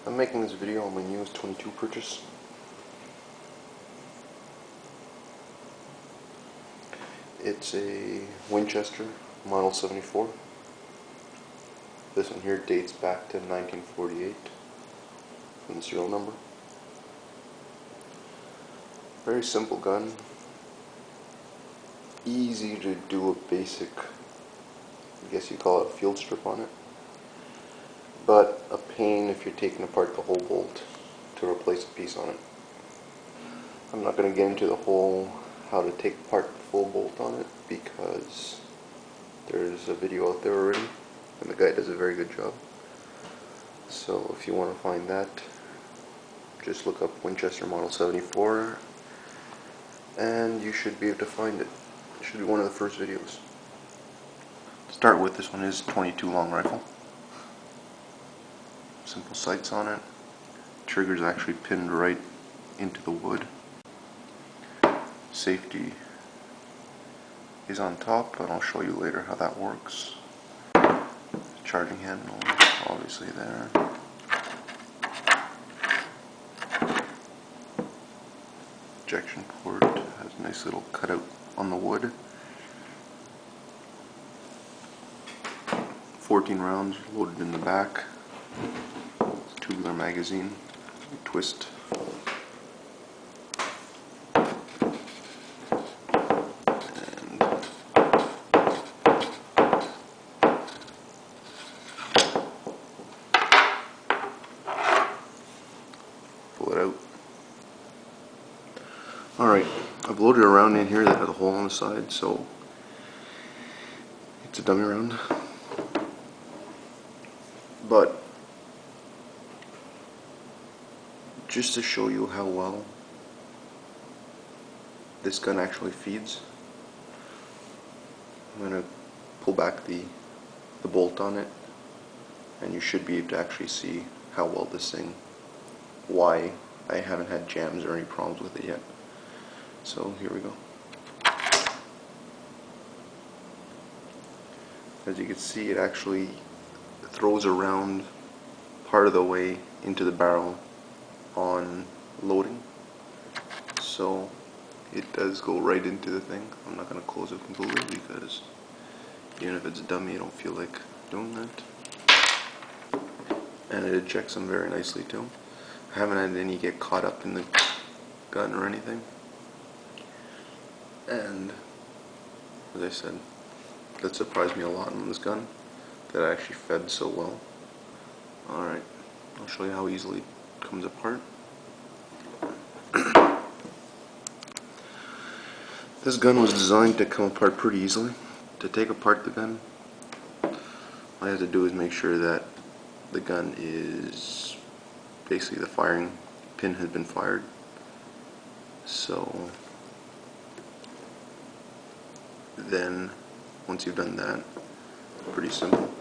I'm making this video on my newest 22 purchase. It's a Winchester Model 74. This one here dates back to 1948 from the serial number. Very simple gun. Easy to do a basic, I guess you call it a field strip on it. But a pain if you're taking apart the whole bolt to replace a piece on it. I'm not going to get into the whole how to take apart the full bolt on it because there's a video out there already and the guy does a very good job. So if you want to find that, just look up Winchester Model 74 and you should be able to find it. It should be one of the first videos. To start with, this one is 22 long rifle. Simple sights on it. Trigger's actually pinned right into the wood. Safety is on top, but I'll show you later how that works. Charging handle, obviously there. Ejection port has a nice little cutout on the wood. 14 rounds loaded in the back. Tubular magazine. Twist. And pull it out. Alright, I've loaded a round in here that has a hole on the side, so it's a dummy round. But just to show you how well this gun actually feeds, I'm going to pull back the bolt on it and you should be able to actually see how well this thing, why I haven't had jams or any problems with it yet. So here we go. As you can see, it actually throws around part of the way into the barrel on loading, so it does go right into the thing. I'm not going to close it completely because even if it's a dummy, I don't feel like doing that. And it ejects them very nicely too. I haven't had any get caught up in the gun or anything. And as I said, that surprised me a lot on this gun, that it actually fed so well. Alright, I'll show you how easily it comes apart. This gun was designed to come apart pretty easily. To take apart the gun, all I have to do is make sure that the gun is, basically the firing pin has been fired. So then once you've done that, pretty simple.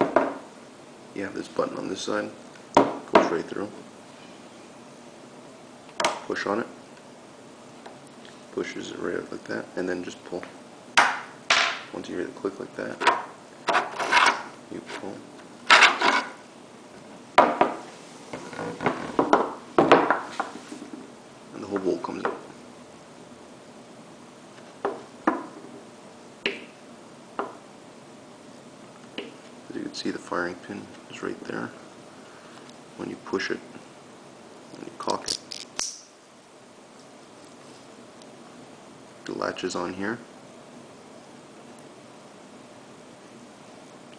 You have this button on this side, goes right through. Push on it, pushes it right out like that, and then just pull. Once you hear the click like that, you pull. And the whole bolt comes out. As you can see, the firing pin is right there. When you push it, when you cock it, the latch is on here.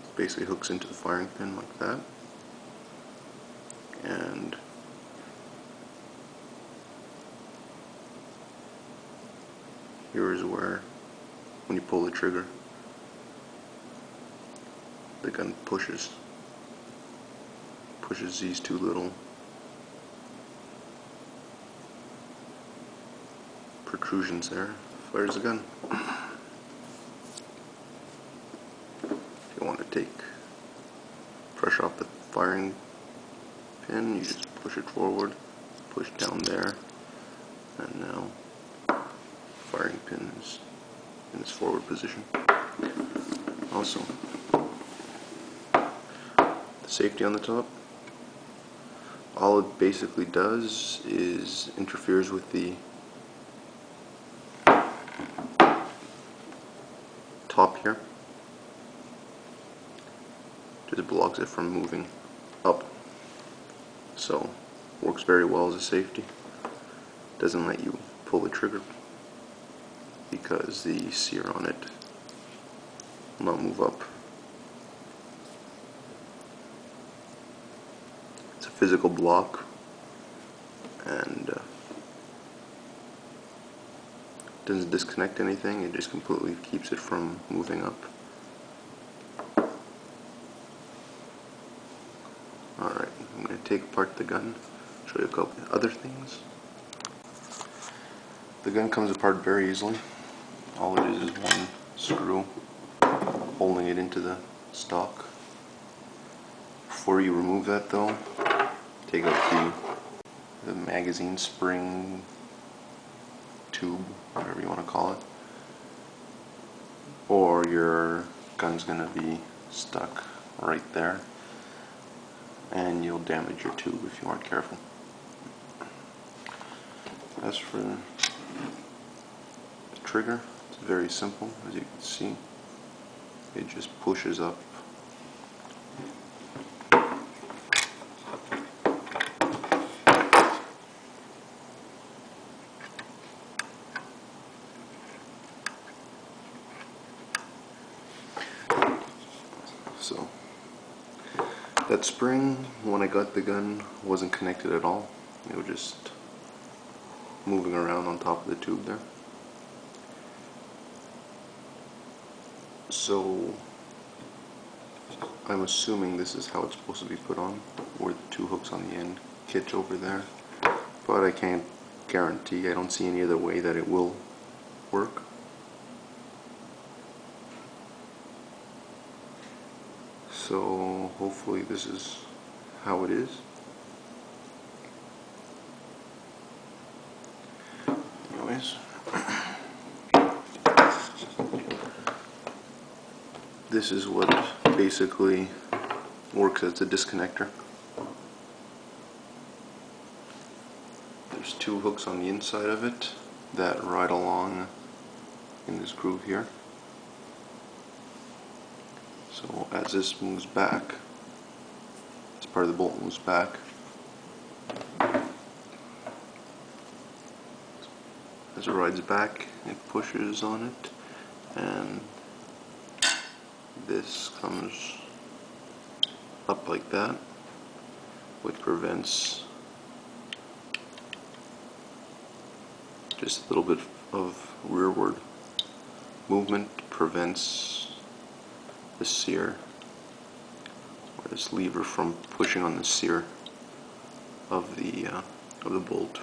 It basically hooks into the firing pin like that. And here is where, when you pull the trigger, the gun pushes these two little protrusions there, fires the gun. If you want to take pressure off the firing pin, you just push it forward, push down there, and now firing pin is in its forward position. Also, the safety on the top, all it basically does is interferes with the top here. Just blocks it from moving up. So works very well as a safety. Doesn't let you pull the trigger because the sear on it will not move up. It's a physical block, and doesn't disconnect anything, it just completely keeps it from moving up. Alright, I'm going to take apart the gun, show you a couple other things. The gun comes apart very easily. All it is one screw holding it into the stock. Before you remove that though, take out the magazine spring tube, whatever you want to call it, or your gun's going to be stuck right there and you'll damage your tube if you aren't careful. As for the trigger, it's very simple. As you can see, it just pushes up. So that spring, when I got the gun, wasn't connected at all. It was just moving around on top of the tube there. So I'm assuming this is how it's supposed to be put on, where the two hooks on the end catch over there, but I can't guarantee. I don't see any other way that it will work. So hopefully this is how it is. Anyways, this is what basically works as a disconnector. There's two hooks on the inside of it that ride along in this groove here. So as this moves back, this part of the bolt moves back, as it rides back, it pushes on it, and this comes up like that, which prevents just a little bit of rearward movement, prevents the sear, or this lever, from pushing on the sear of the bolt,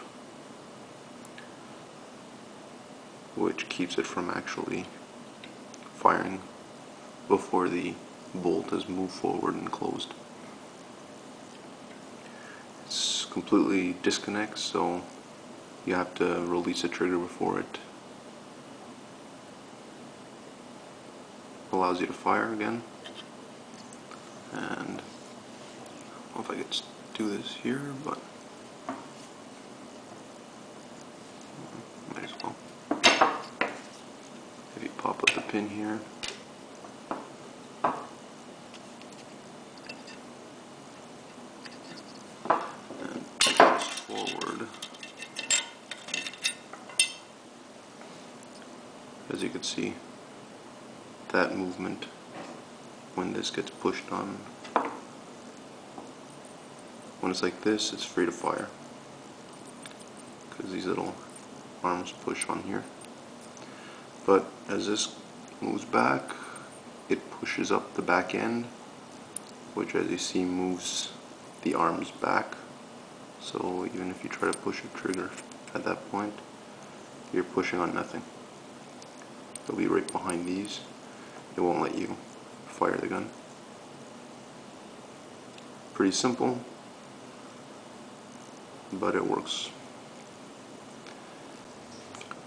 which keeps it from actually firing before the bolt has moved forward and closed. It's completely disconnects, so you have to release the trigger before it allows you to fire again. And I don't know if I could do this here, but might as well. If you pop up the pin here, and press forward, as you can see, that movement, when this gets pushed on, when it's like this, it's free to fire because these little arms push on here. But as this moves back, it pushes up the back end, which, as you see, moves the arms back. So even if you try to push a trigger at that point, you're pushing on nothing. It'll be right behind these. It won't let you fire the gun. Pretty simple, but it works.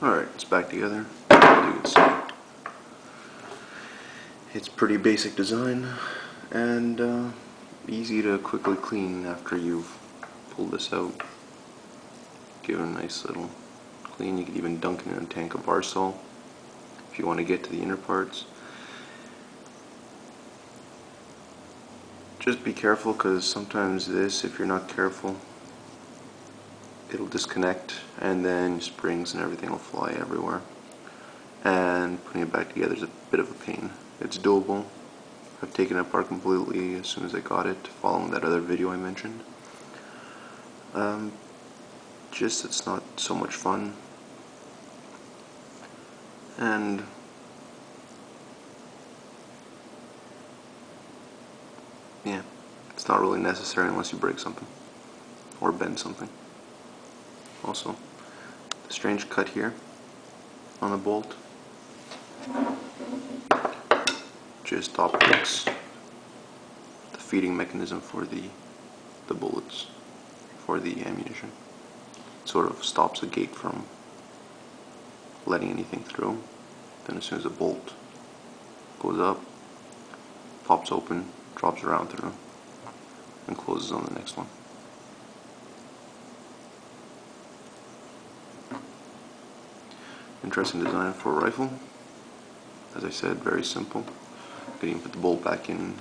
Alright, it's back together. As you can see, it's pretty basic design and easy to quickly clean after you've pull this out, give it a nice little clean. You could even dunk it in a tank of bar salt if you want to get to the inner parts. Just be careful, because sometimes this, if you're not careful, it'll disconnect and then springs and everything will fly everywhere. And putting it back together is a bit of a pain. It's doable. I've taken it apart completely as soon as I got it, following that other video I mentioned. Just it's not so much fun. And yeah, it's not really necessary unless you break something or bend something. Also, the strange cut here on the bolt just operates the feeding mechanism for the bullets, for the ammunition. It sort of stops the gate from letting anything through. Then as soon as the bolt goes up, pops open, drops around through, and closes on the next one. Interesting design for a rifle. As I said, very simple. You can even put the bolt back in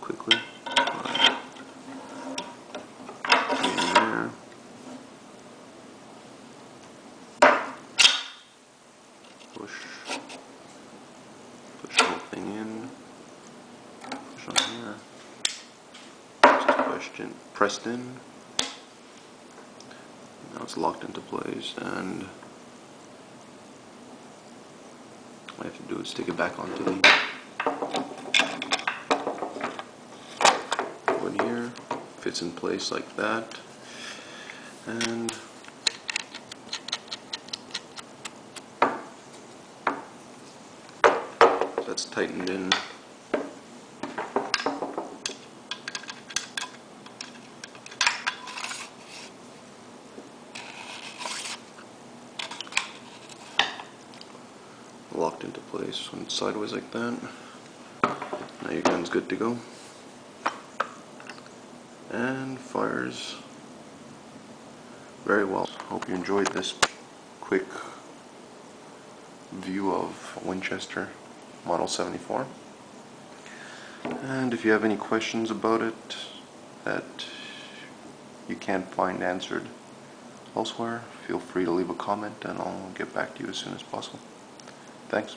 quickly. In there. Push the whole thing in. Push on here. Just pressed in. Now it's locked into place, and all I have to do is stick it back onto the wood here. Fits in place like that, and that's tightened in. Locked into place when it's sideways like that. Now your gun's good to go. And fires very well. Hope you enjoyed this quick view of Winchester Model 74. And if you have any questions about it that you can't find answered elsewhere, feel free to leave a comment and I'll get back to you as soon as possible. Thanks.